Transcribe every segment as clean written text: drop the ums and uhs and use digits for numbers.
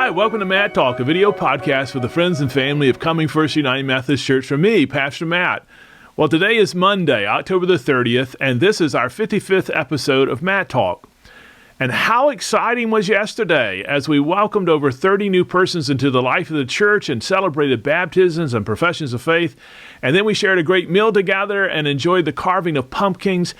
Hi, welcome to Matt Talk, a video podcast for the friends and family of Coming First United Methodist Church from me, Pastor Matt. Well, today is Monday, October the 30th, and this is our 55th episode of Matt Talk. And how exciting was yesterday as we welcomed over 30 new persons into the life of the church and celebrated baptisms and professions of faith. And then we shared a great meal together and enjoyed the carving of pumpkins.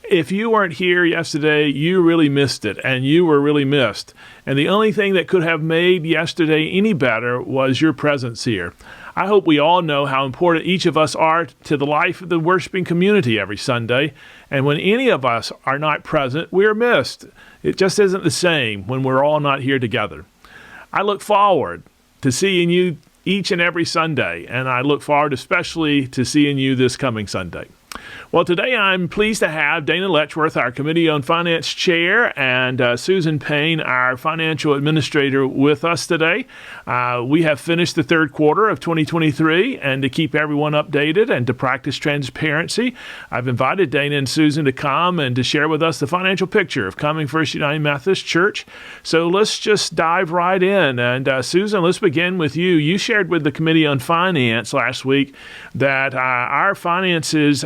If you weren't here yesterday, you really missed it, and you were really missed. And the only thing that could have made yesterday any better was your presence here. I hope we all know how important each of us are to the life of the worshiping community every Sunday. And when any of us are not present, we are missed. It just isn't the same when we're all not here together. I look forward to seeing you each and every Sunday, and I look forward especially to seeing you this coming Sunday. Well, today I'm pleased to have Dana Letchworth, our Committee on Finance Chair, and Susan Payne, our Financial Administrator, with us today. We have finished the third quarter of 2023, and to keep everyone updated and to practice transparency, I've invited Dana and Susan to come and to share with us the financial picture of Coming First United Methodist Church. So let's just dive right in. And Susan, let's begin with you. You shared with the Committee on Finance last week that our finances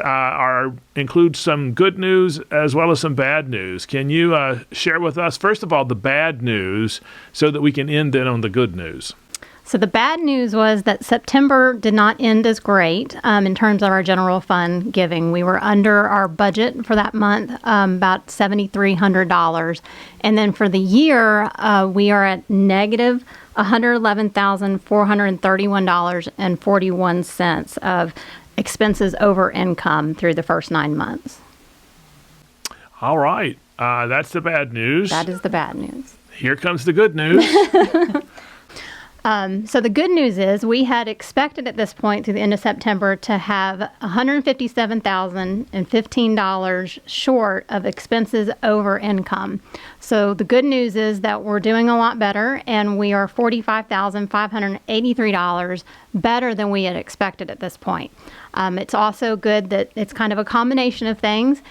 include some good news as well as some bad news. Can you share with us, first of all, the bad news so that we can end then on the good news? So the bad news was that September did not end as great in terms of our general fund giving. We were under our budget for that month, about $7,300. And then for the year, we are at negative $111,431.41 of expenses over income through the first 9 months. All right. That's the bad news. That is the bad news. Here comes the good news. So the good news is we had expected at this point through the end of September to have $157,015 short of expenses over income. So the good news is that we're doing a lot better, and we are $45,583 better than we had expected at this point. It's also good that it's kind of a combination of things.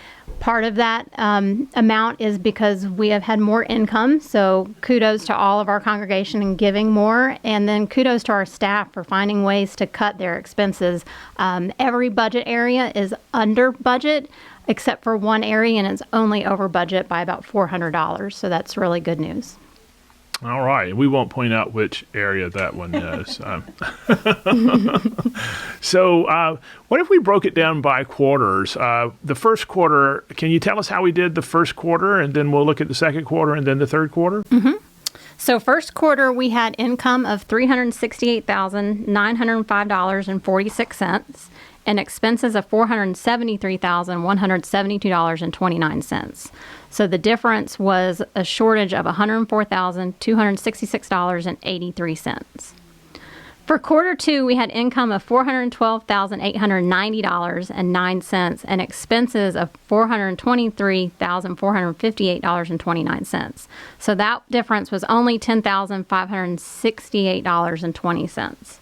Part of that amount is because we have had more income, so kudos to all of our congregation in giving more, and then kudos to our staff for finding ways to cut their expenses. Every budget area is under budget, except for one area, and it's only over budget by about $400, so that's really good news. All right. We won't point out which area that one is. So what if we broke it down by quarters? The first quarter, can you tell us how we did the first quarter, and then we'll look at the second quarter and then the third quarter? Mm-hmm. So first quarter, we had income of $368,905.46 and expenses of $473,172.29. So the difference was a shortage of $104,266.83. For quarter two, we had income of $412,890.09 and expenses of $423,458.29. So that difference was only $10,568.20.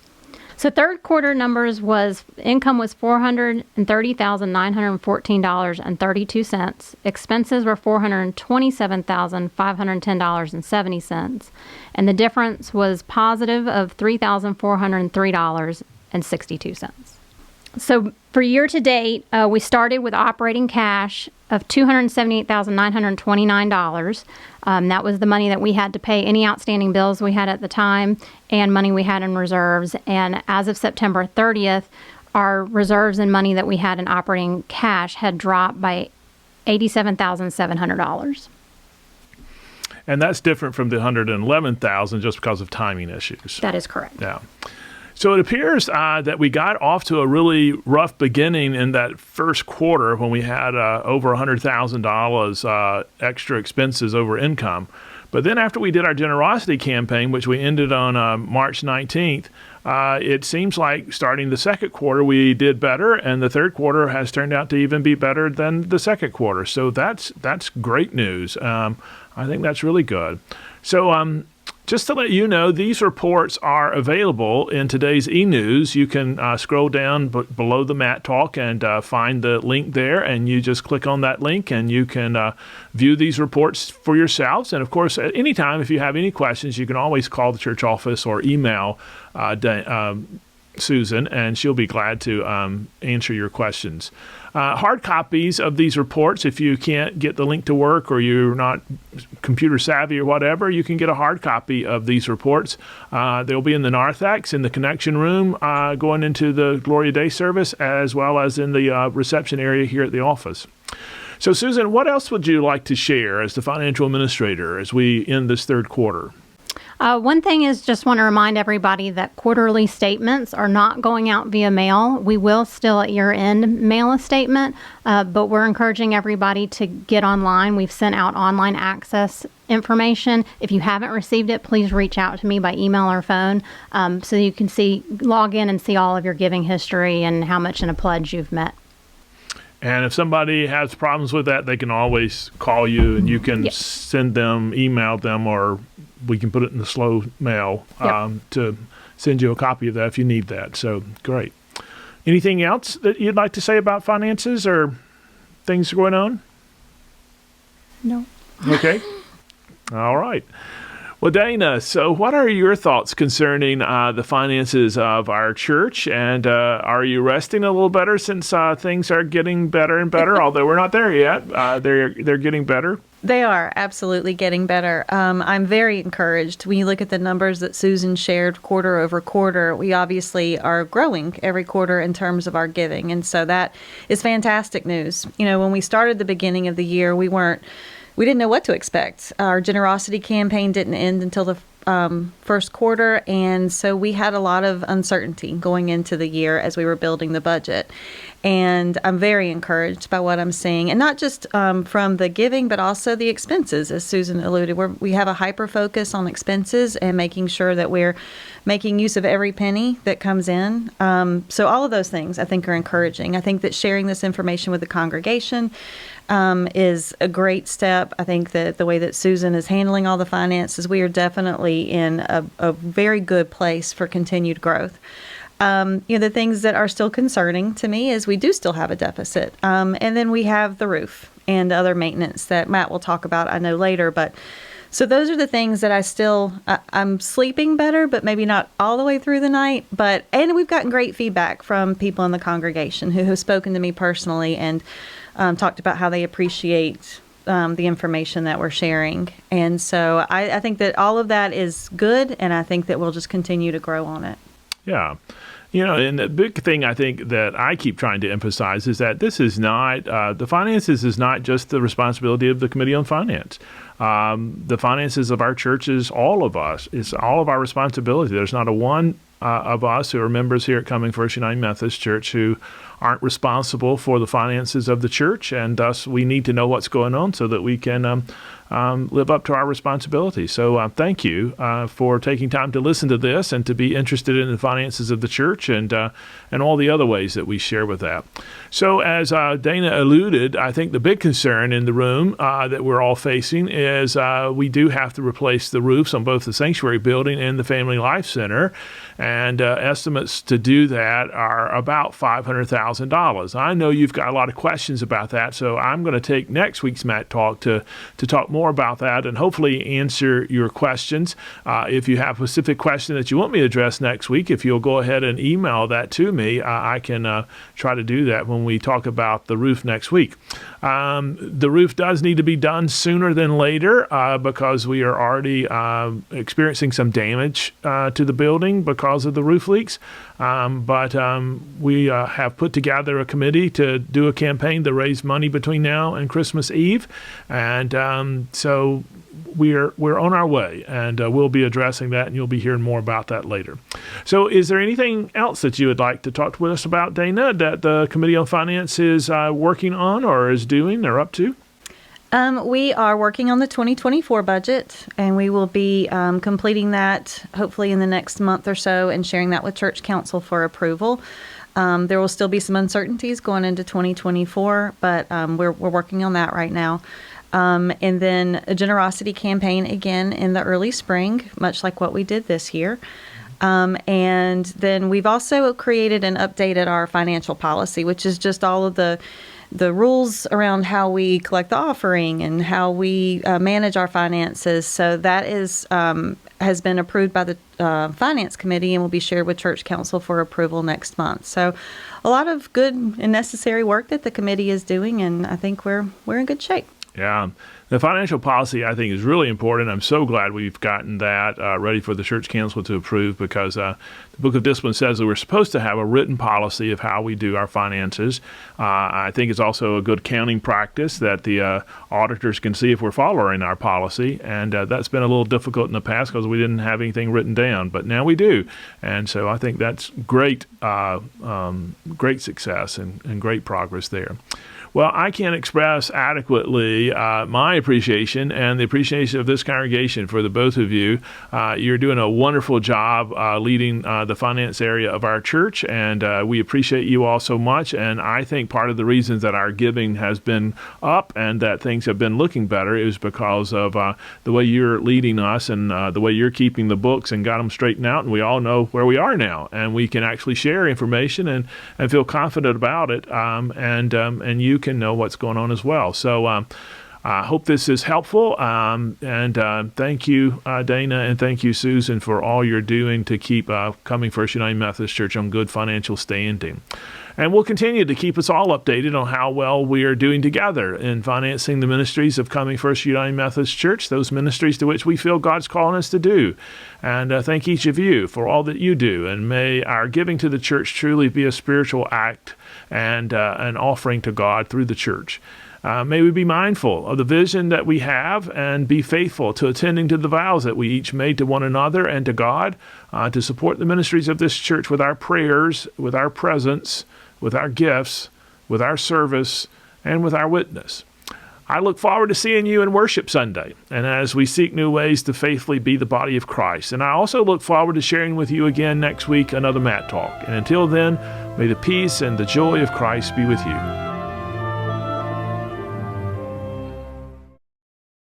So third quarter numbers was income was $430,914.32. Expenses were $427,510.70. And the difference was positive of $3,403.62. So for year to date, we started with operating cash of $278,929. That was the money that we had to pay any outstanding bills we had at the time and money we had in reserves. And as of September 30th, our reserves and money that we had in operating cash had dropped by $87,700. And that's different from the $111,000 just because of timing issues. That is correct. Yeah. So it appears that we got off to a really rough beginning in that first quarter when we had over $100,000 extra expenses over income. But then after we did our generosity campaign, which we ended on March 19th, it seems like starting the second quarter we did better, and the third quarter has turned out to even be better than the second quarter. So that's great news. I think that's really good. So Just to let you know, these reports are available in today's e-news. You can scroll down below the Matt Talk and find the link there, and you just click on that link, and you can view these reports for yourselves. And, of course, at any time, if you have any questions, you can always call the church office or email Susan, and she'll be glad to answer your questions. Hard copies of these reports, if you can't get the link to work or you're not computer savvy or whatever, you can get a hard copy of these reports. They'll be in the narthex, in the connection room going into the Gloria Day service, as well as in the reception area here at the office. So, Susan, what else would you like to share as the financial administrator as we end this third quarter? One thing is just want to remind everybody that quarterly statements are not going out via mail. We will still at year end mail a statement, but we're encouraging everybody to get online. We've sent out online access information. If you haven't received it, please reach out to me by email or phone so you can log in and see all of your giving history and how much in a pledge you've met. And if somebody has problems with that, they can always call you, and you can send them, email them, or we can put it in the slow mail to send you a copy of that if you need that. So, great. Anything else that you'd like to say about finances or things going on? No. Okay. All right. Well, Dana, so what are your thoughts concerning the finances of our church? And are you resting a little better since things are getting better and better? Although we're not there yet, they're getting better. They are absolutely getting better. I'm very encouraged. When you look at the numbers that Susan shared quarter over quarter, we obviously are growing every quarter in terms of our giving. And so that is fantastic news. You know, when we started the beginning of the year, we didn't know what to expect. Our generosity campaign didn't end until the first quarter, and so we had a lot of uncertainty going into the year as we were building the budget. And I'm very encouraged by what I'm seeing, and not just from the giving, but also the expenses, as Susan alluded. We have a hyper focus on expenses and making sure that we're making use of every penny that comes in. So all of those things I think are encouraging. I think that sharing this information with the congregation is a great step. I think that the way that Susan is handling all the finances, we are definitely in a very good place for continued growth. The things that are still concerning to me is we do still have a deficit. And then we have the roof and other maintenance that Matt will talk about, I know, later. But so those are the things that I'm sleeping better, but maybe not all the way through the night. And we've gotten great feedback from people in the congregation who have spoken to me personally and talked about how they appreciate the information that we're sharing. And so I think that all of that is good, and I think that we'll just continue to grow on it. Yeah. And the big thing I think that I keep trying to emphasize is that this is not, the finances is not just the responsibility of the Committee on Finance. The finances of our church is all of us. It's all of our responsibility. There's not a one of us who are members here at Coming First United Methodist Church who aren't responsible for the finances of the church, and thus we need to know what's going on so that we can live up to our responsibility. So thank you for taking time to listen to this and to be interested in the finances of the church and all the other ways that we share with that. So as Dana alluded, I think the big concern in the room that we're all facing is we do have to replace the roofs on both the Sanctuary Building and the Family Life Center, and estimates to do that are about $500,000. I know you've got a lot of questions about that, so I'm going to take next week's Matt Talk to talk more about that and hopefully answer your questions. If you have a specific question that you want me to address next week, if you'll go ahead and email that to me, I can try to do that when we talk about the roof next week. The roof does need to be done sooner than later because we are already experiencing some damage to the building because of the roof leaks. But we have put together a committee to do a campaign to raise money between now and Christmas Eve. And so we're on our way, and we'll be addressing that, and you'll be hearing more about that later. So is there anything else that you would like to talk with us about, Dana, that the Committee on Finance is working on or is doing or up to? We are working on the 2024 budget, and we will be completing that hopefully in the next month or so and sharing that with Church Council for approval. There will still be some uncertainties going into 2024, but we're working on that right now. And then a generosity campaign again in the early spring, much like what we did this year. And then we've also created and updated our financial policy, which is just all of the rules around how we collect the offering and how we manage our finances. So that is has been approved by the Finance Committee and will be shared with Church Council for approval next month. So a lot of good and necessary work that the committee is doing, and I think we're in good shape. Yeah. The financial policy, I think, is really important. I'm so glad we've gotten that ready for the Church Council to approve, because the Book of Discipline says that we're supposed to have a written policy of how we do our finances. I think it's also a good accounting practice that the auditors can see if we're following our policy. And that's been a little difficult in the past because we didn't have anything written down, but now we do. And so I think that's great, great success and great progress there. Well, I can't express adequately my appreciation and the appreciation of this congregation for the both of you. You're doing a wonderful job leading the finance area of our church, and we appreciate you all so much. And I think part of the reasons that our giving has been up and that things have been looking better is because of the way you're leading us and the way you're keeping the books and got them straightened out. And we all know where we are now, and we can actually share information and feel confident about it. And you can know what's going on as well. So I hope this is helpful. And thank you, Dana, and thank you, Susan, for all you're doing to keep Coming First United Methodist Church on good financial standing. And we'll continue to keep us all updated on how well we are doing together in financing the ministries of Coming First United Methodist Church, those ministries to which we feel God's calling us to do. And thank each of you for all that you do. And may our giving to the church truly be a spiritual act and an offering to God through the church. May we be mindful of the vision that we have and be faithful to attending to the vows that we each made to one another and to God to support the ministries of this church with our prayers, with our presence, with our gifts, with our service, and with our witness. I look forward to seeing you in Worship Sunday, and as we seek new ways to faithfully be the body of Christ. And I also look forward to sharing with you again next week another Matt Talk. And until then, may the peace and the joy of Christ be with you.